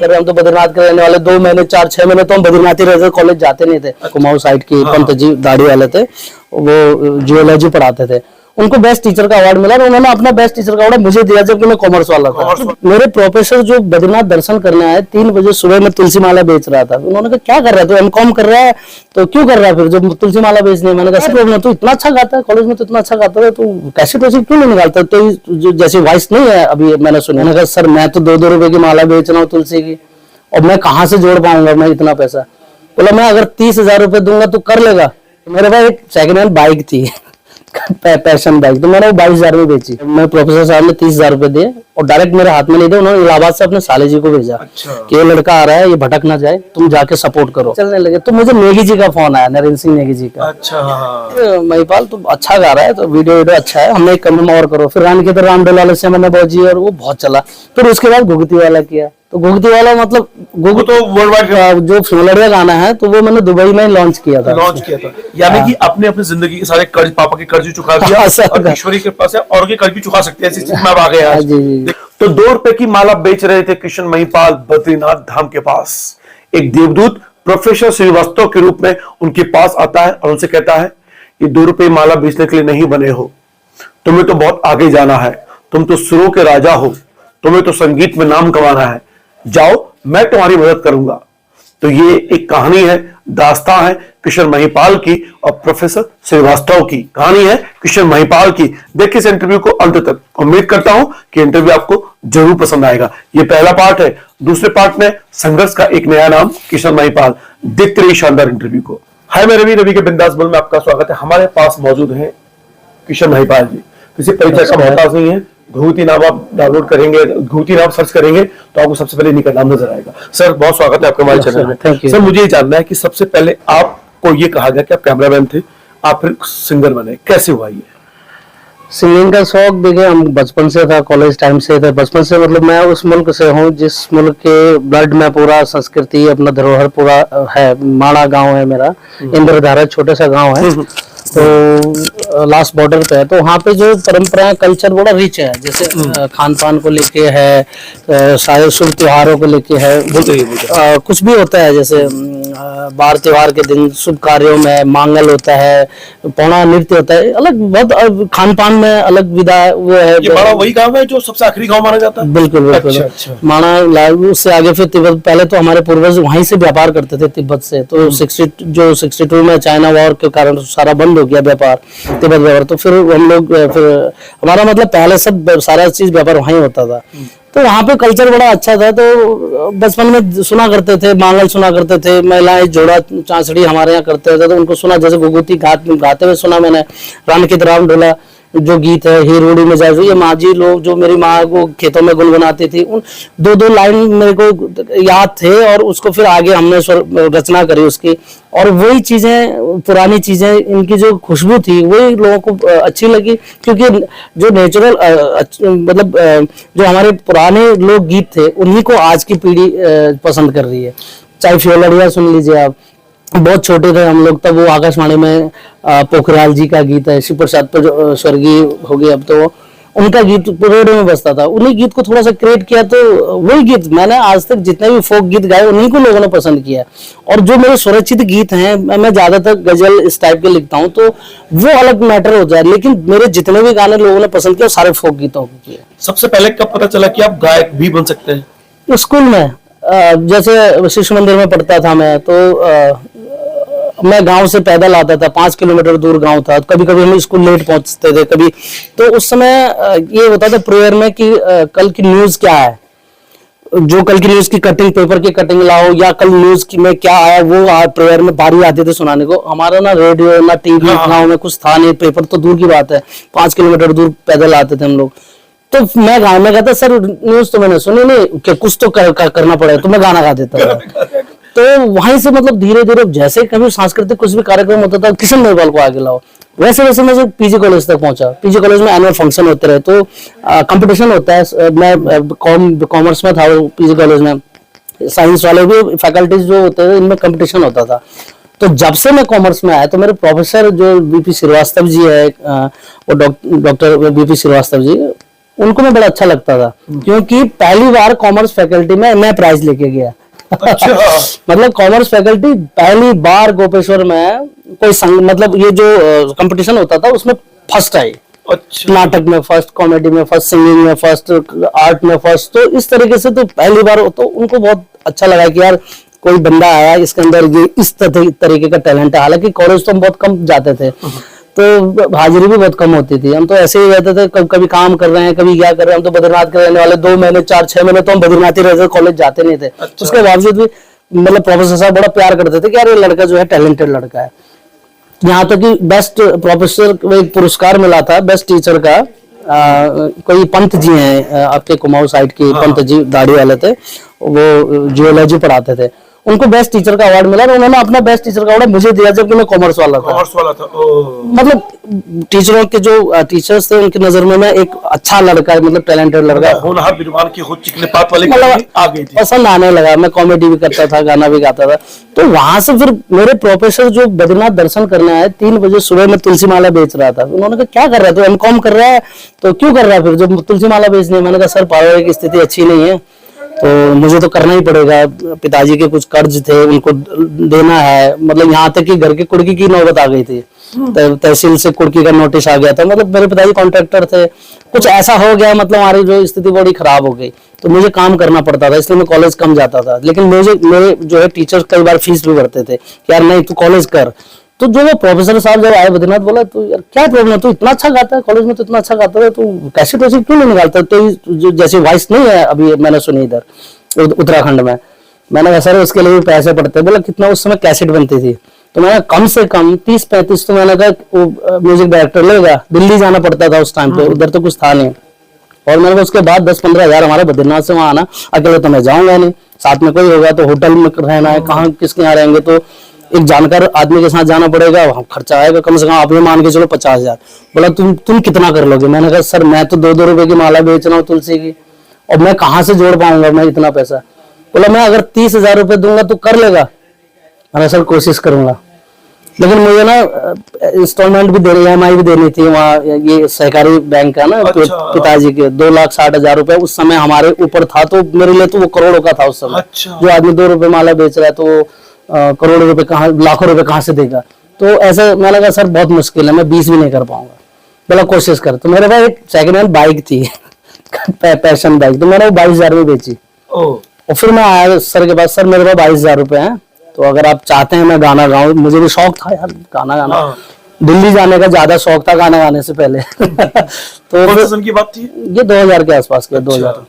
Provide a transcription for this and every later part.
कर रहे, हम तो बद्रीनाथ के रहने वाले, 2 महीने 4-6 महीने तो हम बद्रीनाथ ही रहते, कॉलेज जाते नहीं थे। कुमाऊं साइड की पंत जी दाढ़ी वाले थे, वो जियोलॉजी पढ़ाते थे, उनको बेस्ट टीचर का अवार्ड मिला और उन्होंने अपना बेस्ट टीचर का अवार्ड मुझे दिया जबकि मैं कॉमर्स वाला था। मेरे प्रोफेसर जो बद्रीनाथ दर्शन करने आए 3 बजे सुबह में तुलसी माला बेच रहा था, उन्होंने कहा क्या कर रहा है तू, एमकॉम कर रहा है तो क्यों कर रहा है फिर जो तुलसी माला बेचनी है। मैंने कहा प्रॉब्लम, तू इतना अच्छा गाता है, कॉलेज में तो इतना अच्छा गाता है, तू कैसे कैसे क्यों नहीं निकालता, तो जैसी वॉइस नहीं है अभी मैंने सुनी। मैंने कहा सर मैं तो 2-2 रुपए की माला बेच रहा हूँ तुलसी की, और मैं कहाँ से जोड़ पाऊंगा मैं इतना पैसा। बोला मैं अगर 30,000 रुपए दूंगा तो कर लेगा। मेरे पास एक सेकंड हैंड बाइक थी पैशन बाइक, तो मैंने वो 22,000 में बेची। मैं प्रोफेसर साहब ने 30,000 रुपए दिए और डायरेक्ट मेरे हाथ में नहीं दिए, उन्होंने इलाहाबाद से अपने साले जी को भेजा कि ये लड़का आ रहा है, ये भटक ना जाए, तुम जाके सपोर्ट करो। चलने लगे तो मुझे नेगी जी का फोन आया, नरेंद्र सिंह नेगी जी का। अच्छा महिपाल तो अच्छा गा रहा है, तो वीडियो अच्छा है, हमने एक कम और करो। फिर रानी के तो रामडोला से मैंने बहुत और वो बहुत चला। फिर उसके बाद घुगती वाला किया, तो घुगती वाला मतलब घुगु तो वर्ल्ड वाइड जो फिल्मड़िया गाना है, तो वो मैंने दुबई में लॉन्च किया था। यानी कि आपने अपनी जिंदगी के सारे कर्ज, पापा के कर्ज भी चुका दिया और ईश्वरी के पास है और के कर्ज भी चुका सकते हैं, ऐसी स्थिति में आ गए आज। तो 2 रुपए की माला बेच रहे थे किशन महिपाल बद्रीनाथ धाम के पास। एक देवदूत प्रोफेसर श्रीवास्तव के रूप में उनके पास आता है और उनसे कहता है ये 2 रुपए माला बेचने के लिए नहीं बने हो, तुम्हें तो बहुत आगे जाना है, तुम तो सुरों के राजा हो, तुम्हें तो संगीत में नाम कमाना है, जाओ मैं तुम्हारी मदद करूंगा। तो ये एक कहानी है, दास्तां है किशन महिपाल की और प्रोफेसर श्रीवास्तव की। कहानी है किशन महिपाल की। देखिए इस इंटरव्यू को अंत तक, उम्मीद करता हूं कि इंटरव्यू आपको जरूर पसंद आएगा। ये पहला पार्ट है, दूसरे पार्ट में संघर्ष का एक नया नाम किशन महिपाल। देखते रहिए शानदार इंटरव्यू को। हाय मैं रवि के बिंदास बोल में आपका स्वागत है। हमारे पास मौजूद है किशन महिपाल जी। किसी परिचय का मोहताज नहीं है, घुगती नाम आप डाउनलोड करेंगे, घुगती नाम सर्च करेंगे तो आपको सबसे पहले इनका नाम नजर आएगा। सर बहुत स्वागत है आपका हमारे चैनल में। सर मुझे ये जानना है कि सबसे पहले आपको ये कहा गया कि आप कैमरामैन थे, आप फिर सिंगर बने, कैसे हुआ ये? सिंगिंग का शौक देखिए हम बचपन से था, कॉलेज टाइम से था। बचपन से मतलब मैं उस मुल्क से हूँ जिस मुल्क के ब्लड में पूरा संस्कृति अपना धरोहर पूरा है। माणा गांव है मेरा, इंद्रधारा छोटा सा गांव है, तो लास्ट बॉर्डर पे है। तो वहाँ पे जो परंपराएं कल्चर बड़ा रिच है, जैसे खान पान को लेके है, सारे शुभ त्योहारों को लेके है, कुछ भी होता है जैसे बार त्योहार के दिन शुभ कार्यों में मांगल होता है, पौना नृत्य होता है, अलग बहुत खान पान में अलग विधा वो है। ये बड़ा वही गांव है जो सबसे आखिरी गांव माना जाता है? बिल्कुल बिल्कुल। अच्छा। माना उससे आगे फिर तिब्बत, पहले तो हमारे पूर्वज वहीं से व्यापार करते थे तिब्बत से, तो 62 में चाइना वॉर के कारण सारा बंद हो गया व्यापार, तिब्बत व्यापार। तो फिर हम लोग फिर हमारा मतलब पहले सब सारा चीज व्यापार वहीं होता था, तो वहाँ पे कल्चर बड़ा अच्छा था। तो बचपन में सुना करते थे, मांगल सुना करते थे, महिलाएं जोड़ा चांसड़ी हमारे यहाँ करते थे, तो उनको सुना, जैसे घुघुती गाते हुए सुना मैंने। रानी के राम ढोला जो गीत है, हीरोड़ी में जाए, ये माँ लोग जो मेरी माँ को खेतों में गुनगुनाती थी, उन 2-2 लाइन मेरे को याद थे और उसको फिर आगे हमने रचना करी उसकी। और वही चीजें, पुरानी चीजें, इनकी जो खुशबू थी वही लोगों को अच्छी लगी, क्योंकि जो नेचुरल मतलब जो हमारे पुराने लोक गीत थे उन्हीं को आज की पीढ़ी पसंद कर रही है। चाहे फियोलड़िया सुन लीजिए आप, बहुत छोटे थे हम लोग तब, वो आकाशवाणी में पोखरियाल जी का गीत है, शिव प्रसाद पर स्वर्गीय हो गए अब, तो उनका गीत रेडियो में बजता था। उन्हीं गीत को थोड़ा सा क्रिएट किया, तो वही गीत मैंने आज तक जितने भी फोक गीत गाए उन्हीं को लोगों ने पसंद किया। और जो मेरे स्वरचित गीत हैं, मैं ज्यादातर गजल इस टाइप के लिखता हूँ, तो वो अलग मैटर हो जाए, लेकिन मेरे जितने भी गाने लोगों ने पसंद किया सारे फोक गीतों को किए। सबसे पहले कब पता चला कि आप गायक भी बन सकते हैं? स्कूल में जैसे शिशु मंदिर में पढ़ता था मैं, तो मैं गांव से पैदल आता था, 5 किलोमीटर दूर गांव था, कभी कभी हम स्कूल लेट पहुंचते थे कभी। तो उस समय ये होता था प्रेयर में कि कल की न्यूज क्या है, जो कल की न्यूज की कटिंग, पेपर की कटिंग लाओ, या कल न्यूज में क्या आया वो प्रेयर में बारी आते थे सुनाने को। हमारा ना रेडियो ना टीवी गाँव में कुछ था नहीं, पेपर तो दूर की बात है, 5 किलोमीटर दूर पैदल आते थे हम लोग। तो मैं गाँव में कहता सर न्यूज तो मैंने सुनी नहीं, क्या कुछ तो करना पड़ेगा, तो मैं गाना गा देता था। तो वहीं से मतलब धीरे धीरे जैसे कभी सांस्कृतिक कुछ भी कार्यक्रम होता था, किशन महिपाल को आगे लाओ, वैसे वैसे मैं पीजी कॉलेज तक पहुंचा। पीजी कॉलेज में एनुअल फंक्शन होते रहे, तो कंपटीशन होता है। मैं कॉमर्स में था पीजी कॉलेज में, साइंस वाले भी फैकल्टीज जो होते थे इनमें कंपटीशन होता था। तो जब से मैं कॉमर्स में आया, तो मेरे प्रोफेसर जो बीपी श्रीवास्तव जी है, वो डॉक्टर बीपी श्रीवास्तव जी, उनको मैं बड़ा अच्छा लगता था, क्योंकि पहली बार कॉमर्स फैकल्टी में मैं प्राइज लेके गया। अच्छा। मतलब कॉमर्स फैकल्टी पहली बार गोपेश्वर में कोई संग, मतलब ये जो कंपटीशन होता था उसमें फर्स्ट आई। अच्छा। नाटक में फर्स्ट, कॉमेडी में फर्स्ट, सिंगिंग में फर्स्ट, आर्ट में फर्स्ट। तो इस तरीके से तो पहली बार हो, तो उनको बहुत अच्छा लगा कि यार कोई बंदा आया इसके अंदर ये इस तरीके का टैलेंट है। हालांकि कॉलेज तो हम बहुत कम जाते थे, तो हाजिरी भी बहुत कम होती थी, हम तो ऐसे ही रहते थे, कभी काम कर रहे हैं, कभी क्या कर रहे हैं। हम तो बद्रीनाथ के रहने वाले, 2 महीने 4-6 महीने तो हम बद्रीनाथ ही रहते थे, कॉलेज जाते नहीं थे। अच्छा। उसके बावजूद भी मतलब प्रोफेसर साहब बड़ा प्यार करते थे कि यार ये लड़का जो है टैलेंटेड लड़का है। यहाँ तक कि बेस्ट प्रोफेसर को एक पुरस्कार मिला था बेस्ट टीचर का। कोई पंत जी हैं आपके कुमाऊं साइड के, पंत जी दाढ़ी वाले थे, वो जियोलॉजी पढ़ाते थे, उनको बेस्ट टीचर का अवार्ड मिला। उन्होंने अपना बेस्ट टीचर का अवार्ड मुझे दिया जबकि मैं कॉमर्स वाला था। मतलब टीचरों के जो टीचर्स थे उनकी नजर में मैं एक अच्छा लड़का है, मतलब टैलेंटेड लड़का, होनहार विद्वान की खुद चिकने पात वाले मतलब आ गई थी। पसंद आने लगा। मैं कॉमेडी भी करता था, गाना भी गाता था। तो वहां से फिर मेरे प्रोफेसर जो बद्रीनाथ दर्शन करने आए, 3 बजे सुबह में तुलसी माला बेच रहा था। उन्होंने कहा क्या कर रहा है तो एमकॉम कर रहा है तो क्यों कर रहा है फिर जो तुलसी माला बेचनी है? मैंने कहा सर पारिवारिक स्थिति अच्छी नहीं है तो मुझे तो करना ही पड़ेगा, पिताजी के कुछ कर्ज थे उनको देना है। मतलब यहाँ तक कि घर की कुर्की की नौबत आ गई थी, तहसील से कुर्की का नोटिस आ गया था। मतलब मेरे पिताजी कॉन्ट्रैक्टर थे, कुछ ऐसा हो गया, मतलब हमारी जो स्थिति बड़ी खराब हो गई, तो मुझे काम करना पड़ता था, इसलिए मैं कॉलेज कम जाता था। लेकिन मेरे जो है टीचर कई बार फीस भी भरते थे कि यार नहीं तू कॉलेज कर। तो जो वो प्रोफेसर साहब जब आए बद्रीनाथ, बोला तो यार क्या प्रॉब्लम है, तू इतना अच्छा गाता है, कॉलेज में तो इतना अच्छा गाता है, तू कैसेट वैसे क्यों नहीं निकालता? तो जैसे वॉइस नहीं है अभी मैंने सुनी इधर उत्तराखंड में। मैंने कहा सर उसके लिए भी पैसे पड़ते हैं। बोला कितना? उस समय कैसेट बनती थी, तो मैंने कम से कम 30-35 तो मैंने कहा म्यूजिक डायरेक्टर लेगा। दिल्ली जाना पड़ता था उस टाइम पे, उधर तो कुछ था नहीं। और मैंने उसके बाद 10-15 हजार हमारे बद्रीनाथ से वहां आना, अकेले तो मैं जाऊंगा नहीं, साथ में कोई होगा तो होटल में रहना है, कहाँ किसके यहाँ रहेंगे, तो एक जानकार आदमी के साथ जाना पड़ेगा, वहां खर्चा आएगा कम से कम आप ये मान के चलो 50 हजार। बोला तुम कितना कर लोगे? मैंने कहा सर मैं तो 2-2 रुपए की माला बेच रहा हूँ तुलसी की, और मैं कहाँ से जोड़ पाऊंगा मैं इतना पैसा? बोला मैं अगर 30,000 रुपए दूंगा तो कर लेगा? मैंने सर कोशिश करूंगा, लेकिन मुझे ना इंस्टॉलमेंट भी देनी, EMI भी देनी थी वहाँ, ये सहकारी बैंक का ना। अच्छा। पिताजी के 2,60,000 रुपए उस समय हमारे ऊपर था, तो मेरे लिए तो वो करोड़ों का था उस समय। अच्छा। जो आदमी 2 रुपए माला बेच रहा है तो करोड़ों रुपए कहाँ, लाखों रुपए कहाँ से देगा? तो ऐसे मैंने कहा सर बहुत मुश्किल है, मैं 20 भी नहीं कर पाऊंगा। बोला कोशिश कर। तो मेरे पास एक सेकंड हैंड बाइक थी पैशन बाइक, तो मैंने वो 22,000 में बेची। और फिर मैं आया सर के पास, सर मेरे पास 22,000 रुपए हैं, तो अगर आप चाहते हैं मैं गाना गाऊं, मुझे भी शौक था यार गाना गाना, दिल्ली जाने का ज्यादा शौक था गाना गाने से पहले। तो कौन सन की बात थी ये? 2000 के आसपास के। 2000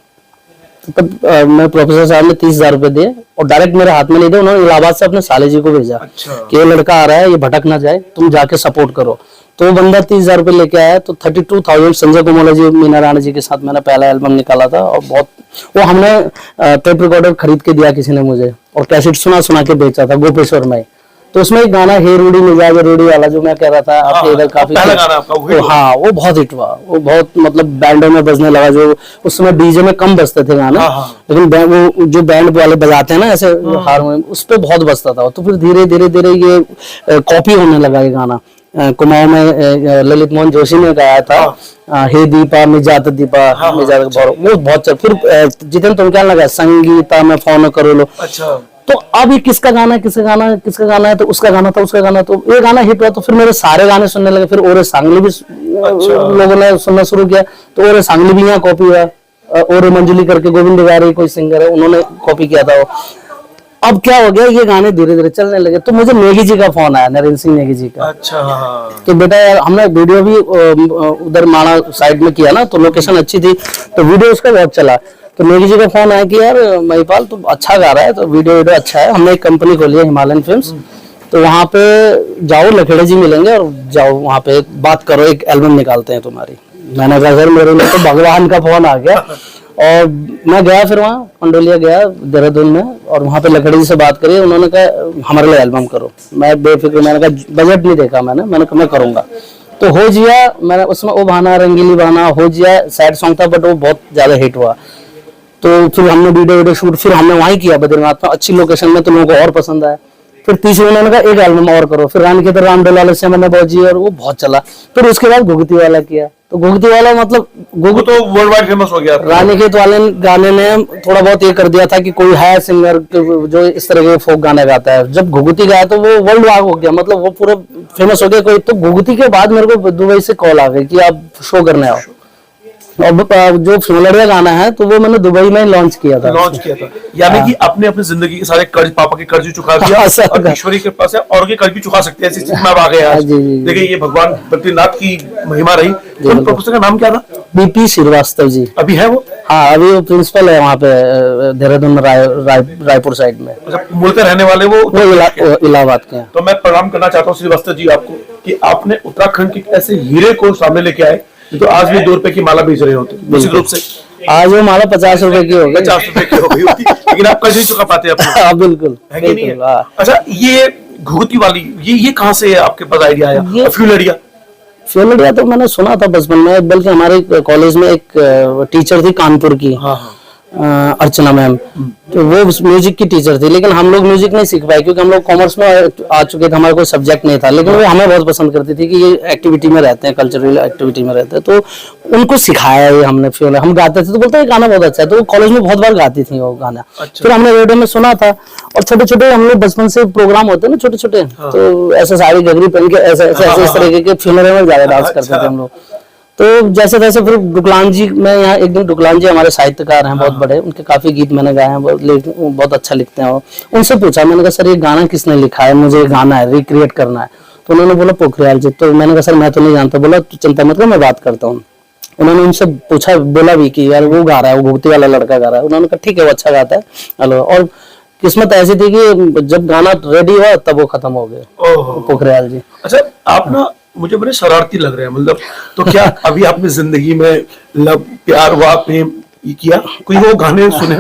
तब मैं प्रोफेसर साहब ने 30,000 रुपए दिए, और डायरेक्ट मेरे हाथ में नहीं दिए, उन्होंने इलाहाबाद से अपने साले जी को भेजा कि ये लड़का आ रहा है, ये भटक ना जाए, तुम जाके सपोर्ट करो। तो वो बंदा 30,000 रुपए लेके आया। तो 32,000 संजय कुमोला जी, मीना राणा जी के साथ मैंने पहला एल्बम निकाला था, और बहुत वो हमने टेप रिकॉर्डर खरीद के दिया किसी ने मुझे, और कैसेट सुना के बेचा था गोपेश्वर में। तो उसमें एक गाना हे रूडी मिजाज रूडी वाला जो मैं कह रहा था आपके इधर काफी, हाँ वो बहुत हिट हुआ, वो बहुत मतलब बैंडों में बजने लगा, जो उस समय डीजे में कम बजते थे गाना, लेकिन वो जो बैंड वाले बजाते हैं ना ऐसे हारमोनियम, उस पर बहुत बजता था। तो फिर धीरे धीरे ये कॉपी होने लगा ये गाना। कुमाऊं में ललित मोहन जोशी ने गाया था, हे दीपा मिजात दीपा मिजात, वो बहुत। फिर जितेंद्र तुम क्या लगा संगीता में फोन करो लो। अच्छा। तो अब ये किसका गाना है, किसका गाना है, तो उसका गाना था, उसका गाना, तो ये गाना हिट हुआ। तो फिर मेरे सारे गाने सुनने लगे। फिर ओरे सांगली भी लोगों ने सुनना शुरू किया, तो ओरे सांगली भी यहाँ कॉपी हुआ। ओरे मंजुली करके गोविंद गारी कोई सिंगर है, उन्होंने कॉपी किया था वो। अब क्या हो गया, ये गाने धीरे धीरे चलने लगे। तो मुझे नेगी जी का फोन आया, नरेंद्र सिंह नेगी जी का। अच्छा। तो बेटा यार हमने वीडियो भी उधर माणा साइड में किया ना, तो लोकेशन अच्छी थी, तो वीडियो उसका बहुत चला। तो नेगी जी का फोन आया कि यार महिपाल तू अच्छा गा रहा है, तो वीडियो अच्छा है, हमने एक कंपनी खोली है हिमालयन फिल्म्स, तो वहाँ पे जाओ, लखेड़े जी मिलेंगे, और जाओ वहाँ पे बात करो, एक एल्बम निकालते हैं तुम्हारी। मैंने कहा सर मेरे लिए तो भगवान का फोन आ गया। और मैं गया, फिर वहाँ पंडोलिया गया देहरादून में, और वहाँ पे लखेड़े जी से बात करी। उन्होंने कहा हमारे लिए एल्बम करो। मैं बेफिक्र, मैंने कहा बजट नहीं देखा मैंने कहा मैं करूंगा। तो हो जिया, मैंने उसमें ओ बहाना रंगीली बहाना, हो जिया सैड सॉन्ग था, बट वो बहुत ज्यादा हिट हुआ। तो फिर हमने वीडियो शूट फिर हमने वहीं किया बद्रीनाथ में, अच्छी लोकेशन में, तो लोगों को और पसंद आया। फिर तीसरी उन्होंने कहा एक एल्बम और करो, फिर रानी के तरह राम डोला से मैंने बाजी, और वो बहुत चला। फिर उसके बाद घुगती वाला किया, तो घुगती वाला मतलब वो तो वर्ल्ड वाइड फेमस हो गया। रानी के वाले गाने ने थोड़ा बहुत ये कर दिया था कि कोई है सिंगर जो इस तरह के फोक गाने गाता है। जब घुगती गाया तो वो वर्ल्ड वाइड हो गया, मतलब वो पूरा फेमस हो गया। कोई तो घुगती के बाद मेरे को दुबई से कॉल आ गई कि आप शो करने आओ। और जो फिल्मड़िया गाना है तो वो मैंने दुबई में लॉन्च किया था। यानी कि आपने अपनी जिंदगी के सारे कर्ज, पापा के कर्ज भी चुका दिया और ईश्वरी के पास है और के कर्ज भी चुका सकते हैं, ऐसी स्थिति में आ गए आज। देखिए ये भगवान बद्रीनाथ की महिमा रही। तो प्रोफेसर का नाम क्या था? बीपी श्रीवास्तव जी। अभी है वो? हाँ, अभी वो प्रिंसिपल है वहाँ पे देहरादून रायपुर साइड में। अच्छा, मुल्क रहने वाले वो इलाहाबाद के। तो मैं प्रणाम करना चाहता हूँ श्रीवास्तव जी आपको कि आपने उत्तराखंड के ऐसे हीरे को सामने लेके आए तो आज भी 2 रुपए की माला बेच रहे होते निश्चित रूप से। आज वो माला 50 रुपए की हो गई, 50 रुपए की हो गई होती, लेकिन आप कर्ज नहीं चुका पाते अपने। बिल्कुल है कि नहीं है? अच्छा, ये घुगती वाली ये कहाँ से आपके पास आइडिया आया? फ्यूलड़िया तो मैंने सुना था बचपन में, बल्कि हमारे कॉलेज में एक टीचर थी कानपुर की, अर्चना मैम, तो वो म्यूजिक की टीचर थी। लेकिन हम लोग म्यूजिक नहीं सीख पाए क्योंकि हम लोग कॉमर्स में आ चुके थे, हमारा कोई सब्जेक्ट नहीं था। लेकिन वो हमें बहुत पसंद करती थी कि ये एक्टिविटी में रहते हैं, कल्चरल एक्टिविटी में रहते हैं, तो उनको सिखाया ये हमने। फिर हम गाते थे तो बोलते गाना बहुत अच्छा है, तो वो कॉलेज में बहुत बार गाती थी वो गाना। अच्छा। फिर हमने रेडियो में सुना था, और छोटे छोटे हम लोग बचपन से प्रोग्राम होते हैं ना छोटे छोटे, तो ऐसे साड़ी घघरी पहन के ऐसे इस तरह के फ्यूनरल में ज्यादा डांस करते थे हम लोग। तो जैसे तैसे फिर डुकलान जी, मैं यहाँ एक दिन, डुकलान जी हमारे साहित्यकार हैं बहुत बड़े, उनके काफी गीत मैंने गाए हैं, बहुत अच्छा लिखते हैं वो। उनसे पूछा, मैंने कहा सर ये गाना किसने लिखा है, मुझे गाना है, रिक्रिएट करना है। तो उन्होंने बोला पोखरियाल जी। तो मैंने कहा सर मैं तो नहीं जानता। बोला तो चिंता मत करो, मैं बात करता हूँ। उन्होंने उनसे पूछा, बोला भी कि यार वो गा रहा है, वो घुगती वाला लड़का गा रहा है। उन्होंने कहा ठीक है, वो अच्छा गाता है, हेलो। और किस्मत ऐसी थी कि जब गाना रेडी हुआ तब वो खत्म हो गया, पोखरियाल जी। अच्छा, आप ना मुझे बड़े शरारती लग रहे हैं, मतलब तो क्या अभी आपने जिंदगी में लव, प्यार, वाह, प्रेम किया? कोई वो गाने सुने?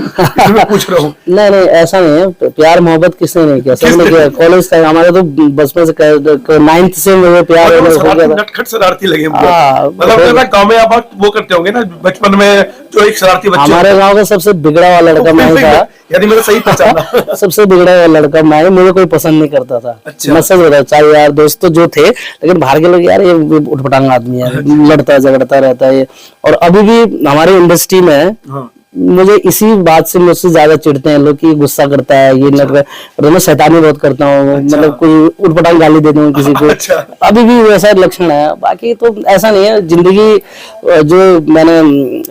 मैं पूछ रहा हूँ। नहीं ऐसा नहीं है, प्यार मोहब्बत किसने नहीं किया, सबने किया। कॉलेज था हमारे, तो बचपन से 9th से मुझे प्यार हो गया। नटखट शरारती लगे मतलब गाँव में आप वो करते होंगे ना बचपन में, जो एक शरारती बच्चे। हमारे गाँव का सबसे बिगड़ा हुआ लड़का मैं था। यदि मैंने सही पहचाना? सबसे बिगड़ा हुआ लड़का मैं, मुझे कोई पसंद नहीं करता था। अच्छा। मैं सच बताऊं, चाहे यार दोस्त तो जो थे, लेकिन बाहर के लोग यार ये उठपटांग आदमी है, लड़ता झगड़ता रहता है। और अभी भी हमारे इंडस्ट्री में मुझे इसी बात से मुझसे ज्यादा चिढ़ते हैं लोग कि गुस्सा करता है, ये अच्छा। मैं शैतानी बहुत करता हूँ। अच्छा। मतलब कोई उठपटांग गाली दे दूं किसी को। अच्छा। अभी भी वैसा लक्षण है। बाकी तो ऐसा नहीं है। जिंदगी जो मैंने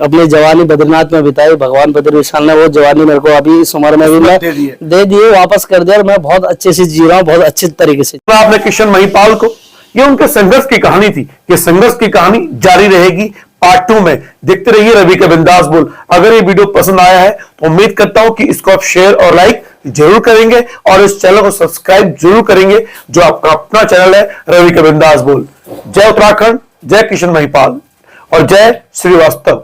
अपनी जवानी बद्रीनाथ में बिताई, भगवान बद्री विशाल ने वो जवानी मेरे को अभी इस उम्र में भी मैं दे दिए, वापस कर दिया, और मैं बहुत अच्छे से जी रहा हूँ, बहुत अच्छे तरीके से। आपने किशन महिपाल को, ये उनके संघर्ष की कहानी थी। ये संघर्ष की कहानी जारी रहेगी पार्ट 2 में। देखते रहिए रवि का बिंदास बोल। अगर ये वीडियो पसंद आया है तो उम्मीद करता हूं कि इसको आप शेयर और लाइक जरूर करेंगे, और इस चैनल को सब्सक्राइब जरूर करेंगे, जो आपका अपना चैनल है रवि का बिंदास बोल। जय उत्तराखंड, जय किशन महिपाल और जय श्रीवास्तव।